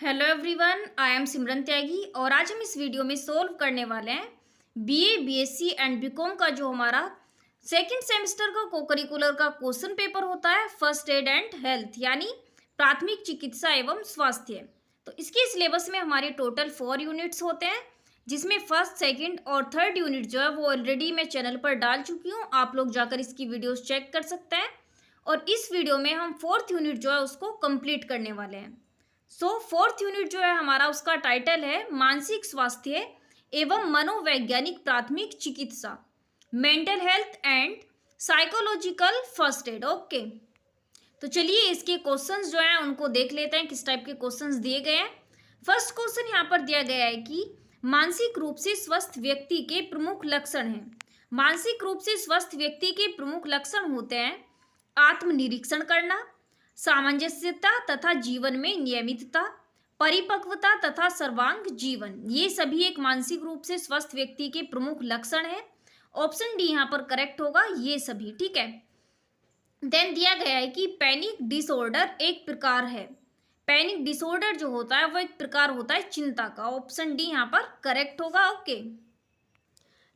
Hello everyone, I am सिमरन त्यागी और आज हम इस वीडियो में सोल्व करने वाले हैं बीए, बीएससी एंड बीकॉम का जो हमारा सेकंड सेमेस्टर का को करिकुलर का क्वेश्चन पेपर होता है फर्स्ट एड एंड हेल्थ यानी प्राथमिक चिकित्सा एवं स्वास्थ्य। तो इसके सिलेबस में हमारे टोटल 4 यूनिट्स होते हैं, जिसमें फर्स्ट, सेकेंड और थर्ड यूनिट जो है वो ऑलरेडी मैं चैनल पर डाल चुकी हूँ। आप लोग जाकर इसकी वीडियोज चेक कर सकते हैं और इस वीडियो में हम फोर्थ यूनिट जो है उसको कंप्लीट करने वाले हैं। फोर्थ यूनिट जो है हमारा उसका टाइटल है मानसिक स्वास्थ्य एवं मनोवैज्ञानिक प्राथमिक चिकित्सा, mental health and psychological first aid. Okay, तो चलिए इसके क्वेश्चंस जो हैं उनको देख लेते हैं, किस टाइप के क्वेश्चंस दिए गए हैं। फर्स्ट क्वेश्चन यहाँ पर दिया गया है कि मानसिक रूप से स्वस्थ व्यक्ति के प्रमुख लक्षण हैं। मानसिक रूप से स्वस्थ व्यक्ति के प्रमुख लक्षण होते हैं आत्मनिरीक्षण करना, सामंजस्यता तथा जीवन में नियमितता, परिपक्वता तथा सर्वांग जीवन। ये सभी एक मानसिक रूप से स्वस्थ व्यक्ति के प्रमुख लक्षण है। ऑप्शन डी यहाँ पर करेक्ट होगा, ये सभी। ठीक है, देन दिया गया है कि पैनिक डिसऑर्डर एक प्रकार है। पैनिक डिसऑर्डर जो होता है वो एक प्रकार होता है चिंता का। ऑप्शन डी यहाँ पर करेक्ट होगा। ओके,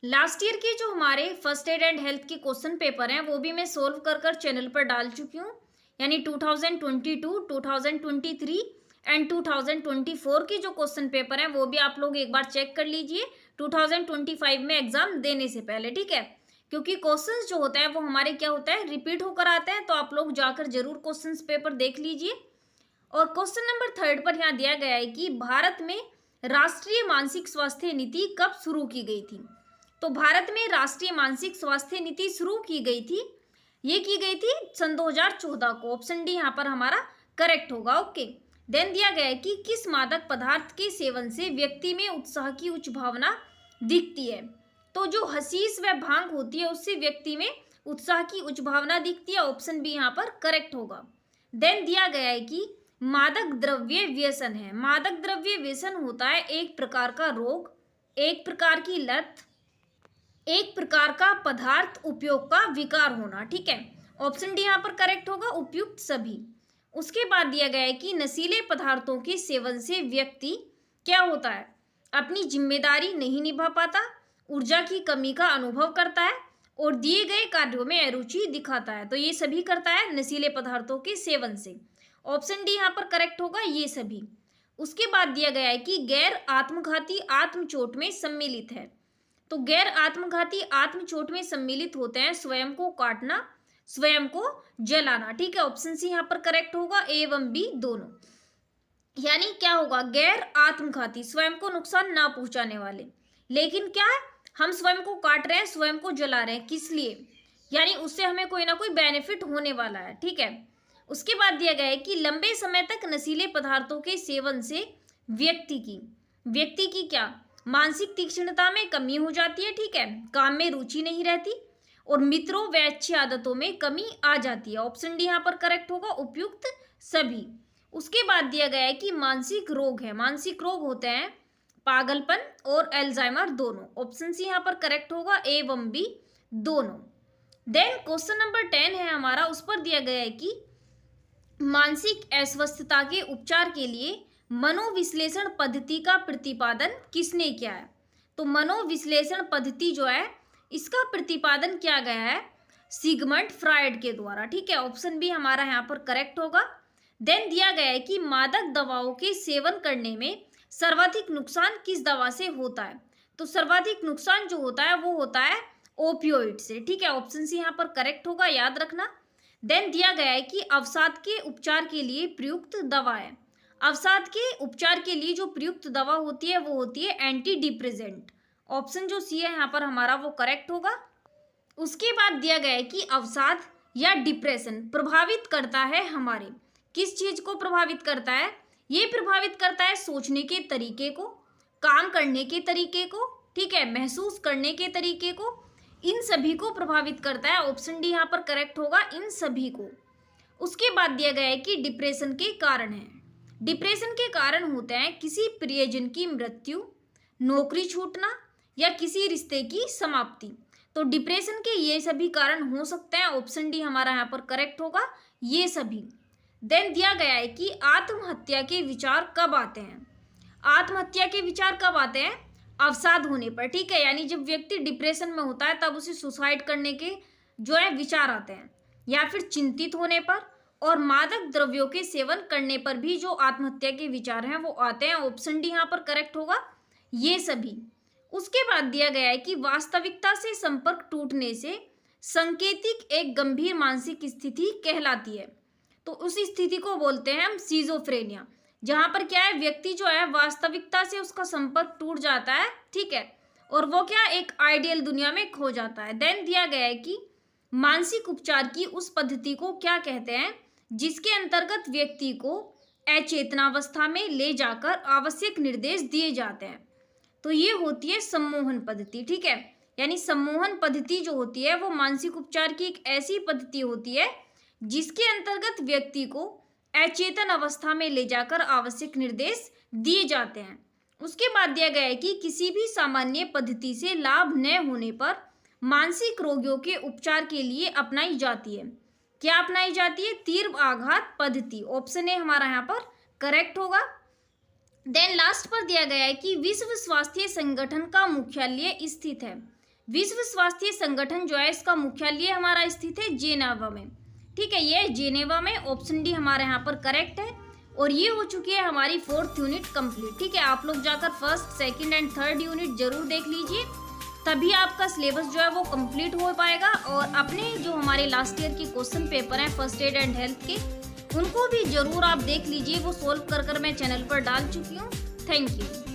लास्ट ईयर के जो हमारे फर्स्ट एड एंड हेल्थ के क्वेश्चन पेपर हैं वो भी मैं सोल्व कर चैनल पर डाल चुकी हूँ, यानी 2022, 2023 एंड 2024 की जो क्वेश्चन पेपर हैं वो भी आप लोग एक बार चेक कर लीजिए 2025 में एग्जाम देने से पहले। ठीक है, क्योंकि क्वेश्चंस जो होता है वो हमारे क्या होता है रिपीट होकर आते हैं, तो आप लोग जाकर जरूर क्वेश्चंस पेपर देख लीजिए। और क्वेश्चन नंबर 3 पर यहाँ दिया गया है कि भारत में राष्ट्रीय मानसिक स्वास्थ्य नीति कब शुरू की गई थी। तो भारत में राष्ट्रीय मानसिक स्वास्थ्य नीति शुरू की गई थी, ये की गई थी सन 2014 को। ऑप्शन डी यहाँ पर हमारा करेक्ट होगा। ओके, देन दिया गया है कि किस मादक पदार्थ के सेवन से व्यक्ति में उत्साह की उच्च भावना दिखती है। तो जो हशीश व भांग होती है उससे व्यक्ति में उत्साह की उच्च भावना दिखती है। ऑप्शन बी यहाँ पर करेक्ट होगा। देन दिया गया है कि मादक द्रव्य व्यसन है। मादक द्रव्य व्यसन होता है एक प्रकार का रोग, एक प्रकार की लत, एक प्रकार का पदार्थ उपयोग का विकार होना। ठीक है, ऑप्शन डी यहाँ पर करेक्ट होगा, उपयुक्त सभी। उसके बाद दिया गया है कि नशीले पदार्थों के सेवन से व्यक्ति क्या होता है, अपनी जिम्मेदारी नहीं निभा पाता, ऊर्जा की कमी का अनुभव करता है और दिए गए कार्यों में अरुचि दिखाता है। तो ये सभी करता है नशीले पदार्थों के सेवन से। ऑप्शन डी यहाँ पर करेक्ट होगा, ये सभी। उसके बाद दिया गया है कि गैर आत्मघाती आत्मचोट में सम्मिलित है। तो गैर आत्मघाती आत्मचोट में सम्मिलित होते हैं स्वयं को काटना, स्वयं को जलाना। ठीक है, ऑप्शन सी यहाँ पर करेक्ट होगा, ए एवं बी दोनों। यानी क्या होगा, गैर आत्मघाती स्वयं को नुकसान ना पहुंचाने वाले, लेकिन क्या है हम स्वयं को काट रहे हैं, स्वयं को जला रहे हैं, किस लिए, यानी उससे हमें कोई ना कोई बेनिफिट होने वाला है। ठीक है, उसके बाद दिया गया है कि लंबे समय तक नशीले पदार्थों के सेवन से व्यक्ति की क्या मानसिक तीक्ष्णता में कमी हो जाती है। ठीक है, काम में रुचि नहीं रहती और मित्रों व अच्छी आदतों में कमी आ जाती है। ऑप्शन डी यहाँ पर करेक्ट होगा, उपयुक्त सभी। उसके बाद दिया गया है कि मानसिक रोग है। मानसिक रोग होते हैं पागलपन और एल्जाइमर दोनों। ऑप्शन सी यहाँ पर करेक्ट होगा, ए एवं बी दोनों। देन क्वेश्चन नंबर 10 है हमारा, उस पर दिया गया है कि मानसिक अस्वस्थता के उपचार के लिए मनोविश्लेषण पद्धति का प्रतिपादन किसने किया है। तो मनोविश्लेषण पद्धति जो है इसका प्रतिपादन किया गया है सिगमंड फ्रायड के द्वारा। ठीक है, ऑप्शन बी हमारा यहाँ पर करेक्ट होगा। देन दिया गया है कि मादक दवाओं के सेवन करने में सर्वाधिक नुकसान किस दवा से होता है। तो सर्वाधिक नुकसान जो होता है वो होता है ओपियोइड से। ठीक है, ऑप्शन सी यहाँ पर करेक्ट होगा, याद रखना। देन दिया गया है कि अवसाद के उपचार के लिए प्रयुक्त दवा है। अवसाद के उपचार के लिए जो प्रयुक्त दवा होती है वो होती है एंटी डिप्रेसेंट। ऑप्शन जो सी है यहाँ पर हमारा वो करेक्ट होगा। उसके बाद दिया गया है कि अवसाद या डिप्रेशन प्रभावित करता है हमारे किस चीज को प्रभावित करता है, ये प्रभावित करता है सोचने के तरीके को, काम करने के तरीके को, ठीक है, महसूस करने के तरीके को, इन सभी को प्रभावित करता है। ऑप्शन डी यहाँ पर करेक्ट होगा, इन सभी को। उसके बाद दिया गया है कि डिप्रेशन के कारण है। डिप्रेशन के कारण होते हैं किसी प्रियजन की मृत्यु, नौकरी छूटना या किसी रिश्ते की समाप्ति। तो डिप्रेशन के ये सभी कारण हो सकते हैं। ऑप्शन डी हमारा यहाँ पर करेक्ट होगा, ये सभी। देन दिया गया है कि आत्महत्या के विचार कब आते हैं। आत्महत्या के विचार कब आते हैं? अवसाद होने पर, ठीक है, यानी जब व्यक्ति डिप्रेशन में होता है तब उसे सुसाइड करने के जो है विचार आते हैं, या फिर चिंतित होने पर और मादक द्रव्यों के सेवन करने पर भी जो आत्महत्या के विचार हैं वो आते हैं। ऑप्शन डी यहाँ पर करेक्ट होगा, ये सभी। उसके बाद दिया गया है कि वास्तविकता से संपर्क टूटने से संकेतिक एक गंभीर मानसिक स्थिति कहलाती है। तो उस स्थिति को बोलते हैं हम सिजोफ्रेनिया, जहां पर क्या है, व्यक्ति जो है वास्तविकता से उसका संपर्क टूट जाता है, ठीक है, और वो क्या एक आइडियल दुनिया में खो जाता है। देन दिया गया है कि मानसिक उपचार की उस पद्धति को क्या कहते हैं जिसके अंतर्गत व्यक्ति को अचेतनावस्था में ले जाकर आवश्यक निर्देश दिए जाते हैं। तो ये होती है सम्मोहन पद्धति, ठीक है, यानी सम्मोहन पद्धति जो होती है वो मानसिक उपचार की एक ऐसी पद्धति होती है जिसके अंतर्गत व्यक्ति को अचेतन अवस्था में ले जाकर आवश्यक निर्देश दिए जाते हैं। उसके बाद दिया गया है कि किसी भी सामान्य पद्धति से लाभ न होने पर मानसिक रोगियों के उपचार के लिए अपनाई जाती है। क्या अपनाई जाती है? तीव्र आघात पद्धति। ऑप्शन ए हमारा यहाँ पर करेक्ट होगा। देन लास्ट पर दिया गया है कि विश्व स्वास्थ्य संगठन का मुख्यालय स्थित है। विश्व स्वास्थ्य संगठन जो है इसका मुख्यालय हमारा स्थित है जेनेवा में, ठीक है, ये जेनेवा में। ऑप्शन डी हमारे यहाँ पर करेक्ट है। और ये हो चुकी है हमारी 4th यूनिट कंप्लीट, ठीक है। आप लोग जाकर 1st, 2nd and 3rd unit जरूर देख लीजिए, तभी आपका सिलेबस जो है वो कंप्लीट हो पाएगा। और अपने जो हमारे लास्ट ईयर के क्वेश्चन पेपर हैं फर्स्ट एड एंड हेल्थ के, उनको भी जरूर आप देख लीजिए, वो सोल्व कर मैं चैनल पर डाल चुकी हूँ। Thank you.